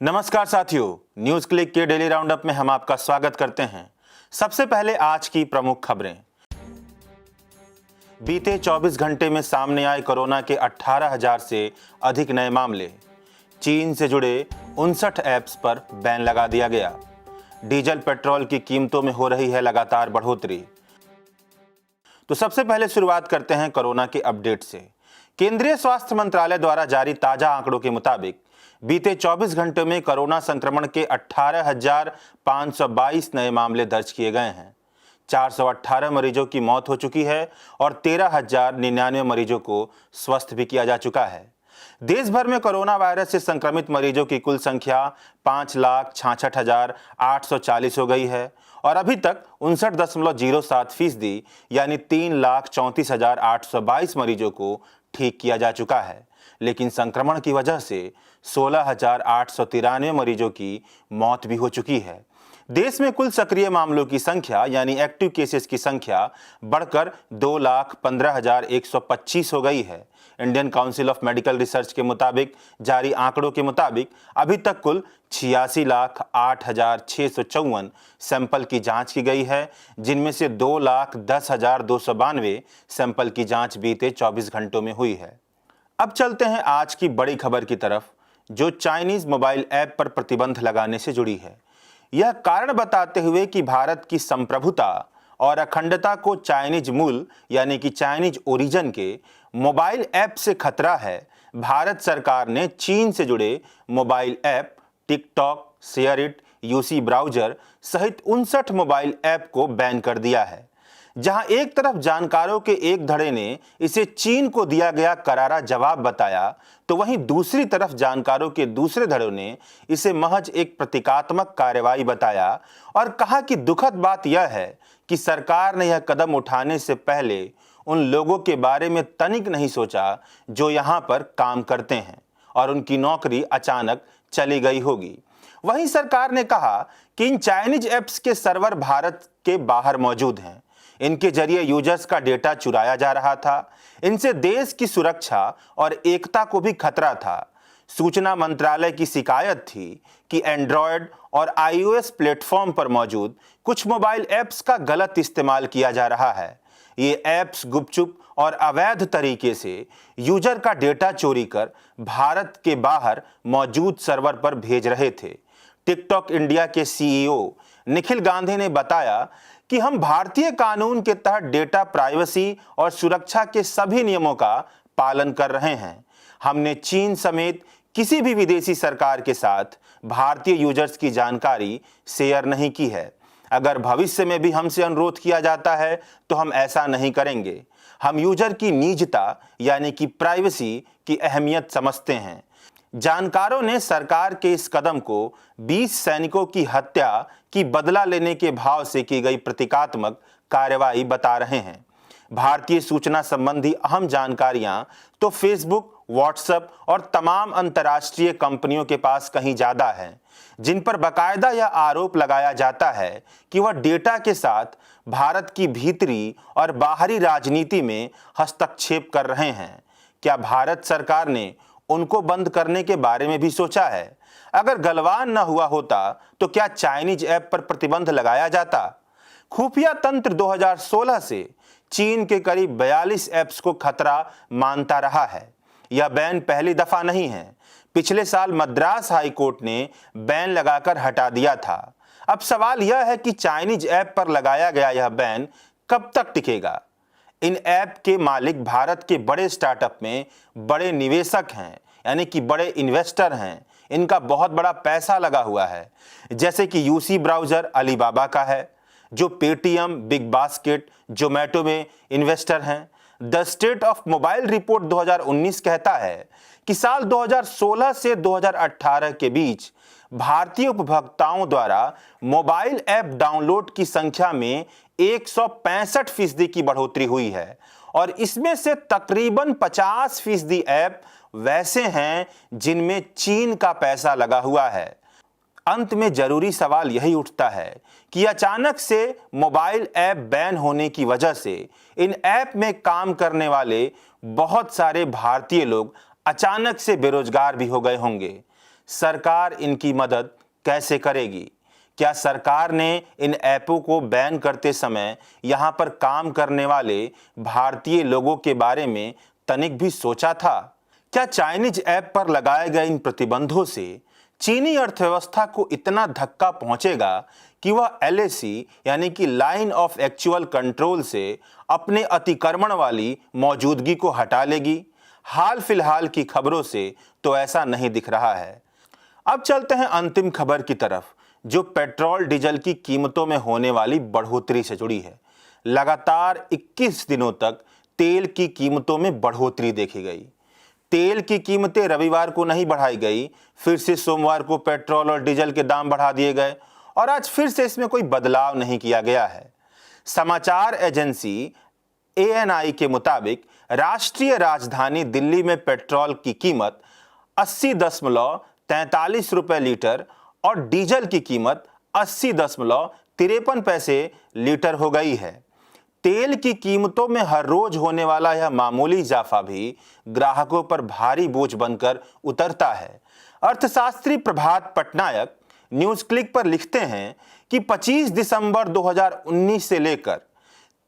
नमस्कार साथियों, news click के डेली राउंड अप में हम आपका स्वागत करते हैं। सबसे पहले आज की प्रमुख खबरें। बीते 24 घंटे में सामने आए कोरोना के 18,000 से अधिक नए मामले। चीन से जुड़े 59 ऐप्स पर बैन लगा दिया गया। डीजल पेट्रोल की कीमतों में हो रही है लगातार बढ़ोतरी। तो सबसे पहले शुरुआत करते हैं कोरोना के अपडेट से। केंद्रीय स्वास्थ्य मंत्रालय द्वारा जारी ताजा आंकड़ों के मुताबिक बीते 24 घंटे में कोरोना संक्रमण के 18,522 नए मामले दर्ज किए गए हैं। 418 मरीजों की मौत हो चुकी है और 13,099 मरीजों को स्वस्थ भी किया जा चुका है। देश भर में कोरोना वायरस से संक्रमित मरीजों की कुल संख्या 5,66,840 हो गई है और अभी तक 59.07% यानी 3,34,822 मरीजों को ठीक किया जा चुका है। लेकिन संक्रमण की वजह से 16,893 मरीजों की मौत भी हो चुकी है। देश में कुल सक्रिय मामलों की संख्या यानी एक्टिव केसेस की संख्या बढ़कर 2,15,125 हो गई है। Indian council of medical research के मुताबिक जारी आंकड़ों के मुताबिक अभी तक कुल 86,08,654 सैंपल की जांच की गई है, जिनमें से 2,10,292 सैंपल की जांच बीते 24 घंटों में हुई है। अब चलते हैं आज की बड़ी खबर की तरफ, जो चाइनीज मोबाइल ऐप पर प्रतिबंध लगाने से जुड़ी है। यह कारण बताते हुए कि भारत की संप्रभुता और अखंडता को चाइनीज मूल यानी कि चाइनीज ओरिजिन के मोबाइल ऐप से खतरा है, भारत सरकार ने चीन से जुड़े mobile app TikTok, SHAREit, UC browser सहित 59 मोबाइल ऐप को बैन कर दिया है। जहां एक तरफ जानकारों के एक धड़े ने इसे चीन को दिया गया करारा जवाब बताया, तो वहीं दूसरी तरफ जानकारों के दूसरे धड़ों ने इसे महज एक प्रतीकात्मक कार्रवाई बताया और कहा कि दुखद बात यह है कि सरकार ने यह कदम उठाने से पहले उन लोगों के बारे में तनिक नहीं सोचा जो यहां पर काम करते हैं और उनकी नौकरी अचानक चली गई होगी। वहीं सरकार ने कहा कि इन चाइनीज ऐप्स के सर्वर भारत के बाहर मौजूद हैं। इनके जरिए यूजर्स का डेटा चुराया जा रहा था। इनसे देश की सुरक्षा और एकता को भी खतरा था। सूचना मंत्रालय की शिकायत थी कि एंड्रॉयड और आईओएस प्लेटफॉर्म पर मौजूद कुछ मोबाइल ऐप्स का गलत इस्तेमाल किया जा रहा है। ये ऐप्स गुपचुप और अवैध तरीके से यूजर का डेटा चोरी कर भारत के बाहर मौजूद सर्वर पर भेज रहे थे। टिकटॉक इंडिया के सीईओ निखिल गांधी ने बताया कि हम भारतीय कानून के तहत डेटा प्राइवेसी और सुरक्षा के सभी नियमों का पालन कर रहे हैं। हमने चीन समेत किसी भी विदेशी सरकार के साथ भारतीय यूजर्स की जानकारी शेयर नहीं की है। अगर भविष्य में भी हमसे अनुरोध किया जाता है तो हम ऐसा नहीं करेंगे। हम यूजर की निजता यानी कि प्राइवेसी की अहमियत समझते हैं। जानकारों ने सरकार के इस कदम को 20 सैनिकों की हत्या की बदला लेने के भाव से की गई प्रतीकात्मक कार्रवाई बता रहे हैं। भारतीय सूचना संबंधी अहम जानकारियां तो फेसबुक, व्हाट्सएप और तमाम अंतर्राष्ट्रीय कंपनियों के पास कहीं ज्यादा है, जिन पर बाकायदा यह आरोप लगाया जाता है कि वह डेटा के साथ भारत की भीतरी और बाहरी राजनीति में हस्तक्षेप कर रहे हैं। क्या भारत सरकार ने उनको बंद करने के बारे में भी सोचा है? अगर गलवान न हुआ होता तो क्या चाइनीज ऐप पर प्रतिबंध लगाया जाता? खुफिया तंत्र 2016 से चीन के करीब 42 ऐप्स को खतरा मानता रहा है। यह बैन पहली दफा नहीं है। पिछले साल मद्रास हाई कोर्ट ने बैन लगाकर हटा दिया था। अब सवाल यह है कि चाइनीज ऐप पर लगाया गया यह बैन कब तक टिकेगा? इन ऐप के मालिक भारत के बड़े स्टार्टअप में बड़े निवेशक हैं, यानी कि बड़े इन्वेस्टर हैं। इनका बहुत बड़ा पैसा लगा हुआ है, जैसे कि यूसी ब्राउजर अलीबाबा का है, जो पेटीएम, बिग बास्केट, जोमेटो में इन्वेस्टर हैं। The state of mobile report 2019 कहता है कि साल 2016 से 2018 के बीच भारतीय उपभोक्ताओं द्वारा मोबाइल ऐप डाउनलोड की संख्या में 165% की बढ़ोतरी हुई है और इसमें से तकरीबन 50% ऐप वैसे हैं जिनमें चीन का पैसा लगा हुआ है। अंत में जरूरी सवाल यही उठता है कि अचानक से मोबाइल ऐप बैन होने की वजह से इन ऐप में काम करने वाले बहुत सारे भारतीय लोग अचानक से बेरोजगार भी हो गए होंगे। सरकार इनकी मदद कैसे करेगी? क्या सरकार ने इन ऐपों को बैन करते समय यहां पर काम करने वाले भारतीय लोगों के बारे में तनिक भी सोचा था? क्या चाइनीज ऐप पर लगाए गए इन प्रतिबंधों से चीनी अर्थव्यवस्था को इतना धक्का पहुंचेगा कि वह LAC यानी कि लाइन ऑफ एक्चुअल कंट्रोल से अपने अतिक्रमण वाली मौजूदगी को हटा लेगी? हाल फिलहाल की खबरों से तो ऐसा नहीं दिख रहा है। अब चलते हैं अंतिम खबर की तरफ, जो पेट्रोल डीजल की कीमतों में होने वाली बढ़ोतरी से जुड़ी है। लगातार 21 दिनों तक तेल की कीमतों में बढ़ोतरी देखी गई। तेल की कीमतें रविवार को नहीं बढ़ाई गई, फिर से सोमवार को पेट्रोल और डीजल के दाम बढ़ा दिए गए और आज फिर से इसमें कोई बदलाव नहीं किया गया है। समाचार एजेंसी ANI के मुताबिक राष्ट्रीय राजधानी दिल्ली में पेट्रोल की कीमत 80.43 रुपए लीटर और डीजल की कीमत 80.53 पैसे लीटर हो गई है। तेल की कीमतों में हर रोज होने वाला यह मामूली इजाफा भी ग्राहकों पर भारी बोझ बनकर उतरता है। अर्थशास्त्री प्रभात पटनायक न्यूज क्लिक पर लिखते हैं कि 25 दिसंबर 2019 से लेकर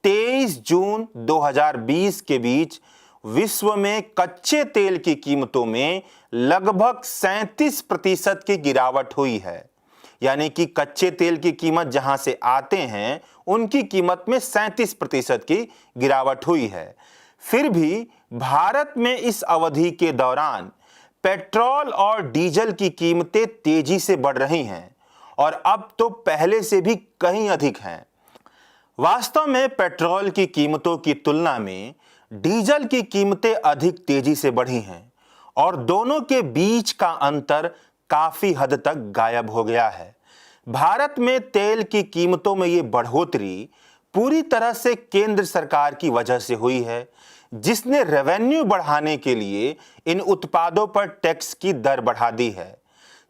23 जून 2020 के बीच विश्व में कच्चे तेल की कीमतों में लगभग 37% की गिरावट हुई है। यानी कि कच्चे तेल की कीमत जहां से आते हैं उनकी कीमत में 37% की गिरावट हुई है। फिर भी भारत में इस अवधि के दौरान पेट्रोल और डीजल की कीमतें तेजी से बढ़ रही हैं और अब तो पहले से भी कहीं अधिक हैं। वास्तव में पेट्रोल की कीमतों की तुलना में डीजल की कीमतें अधिक तेजी से बढ़ी हैं और दोनों के बीच का अंतर काफी हद तक गायब हो गया है। भारत में तेल की कीमतों में ये बढ़ोतरी पूरी तरह से केंद्र सरकार की वजह से हुई है, जिसने रेवेन्यू बढ़ाने के लिए इन उत्पादों पर टैक्स की दर बढ़ा दी है।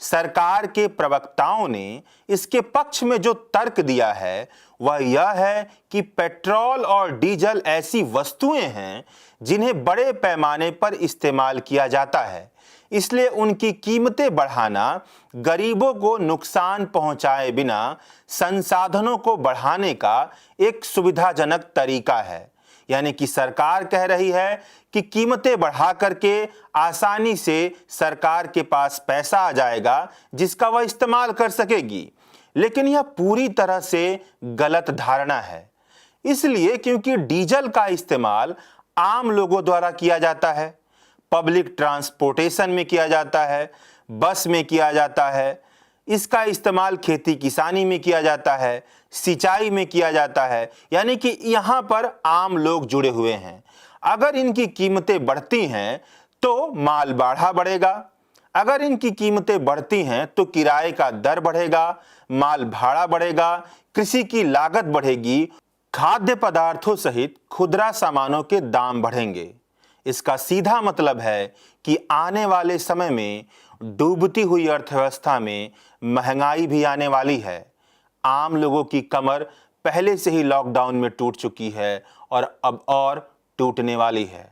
सरकार के प्रवक्ताओं ने इसके पक्ष में जो तर्क दिया है वह यह है कि पेट्रोल और डीजल ऐसी वस्तुएं हैं जिन्हें बड़े पैमाने पर इस्तेमाल किया जाता है, इसलिए उनकी कीमतें बढ़ाना गरीबों को नुकसान पहुंचाए बिना संसाधनों को बढ़ाने का एक सुविधाजनक तरीका है। यानी कि सरकार कह रही है कि कीमतें बढ़ा करके आसानी से सरकार के पास पैसा आ जाएगा जिसका वह इस्तेमाल कर सकेगी, लेकिन यह पूरी तरह से गलत धारणा है। इसलिए क्योंकि डीजल का इस्तेमाल आम लोगों द्वारा किया जाता है, पब्लिक ट्रांसपोर्टेशन में किया जाता है, बस में किया जाता है, इसका इस्तेमाल खेती किसानी में किया जाता है, सिंचाई में किया जाता है, यानी कि यहाँ पर आम लोग जुड़े हुए हैं। अगर इनकी कीमतें बढ़ती हैं तो माल भाड़ा बढ़ेगा, अगर इनकी कीमतें बढ़ती हैं तो किराए का दर बढ़ेगा, माल भाड़ा बढ़ेगा, कृषि की लागत बढ़ेगी, खाद्य पदार्थों सहित खुदरा सामानों के दाम बढ़ेंगे। इसका सीधा मतलब है कि आने वाले समय में डूबती हुई अर्थव्यवस्था में महंगाई भी आने वाली है। आम लोगों की कमर पहले से ही लॉकडाउन में टूट चुकी है और अब और टूटने वाली है।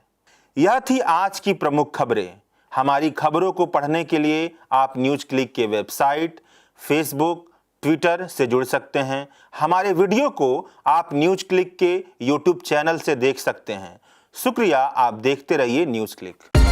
यह थी आज की प्रमुख खबरें। हमारी खबरों को पढ़ने के लिए आप न्यूज क्लिक के वेबसाइट, फेसबुक, ट्विटर से जुड़ सकते हैं। हमारे वीडियो को आप न्यूज क्लिक के यूट्यूब चैनल से देख सकते हैं। शुक्रिया, आप देखते रहिए न्यूज क्लिक।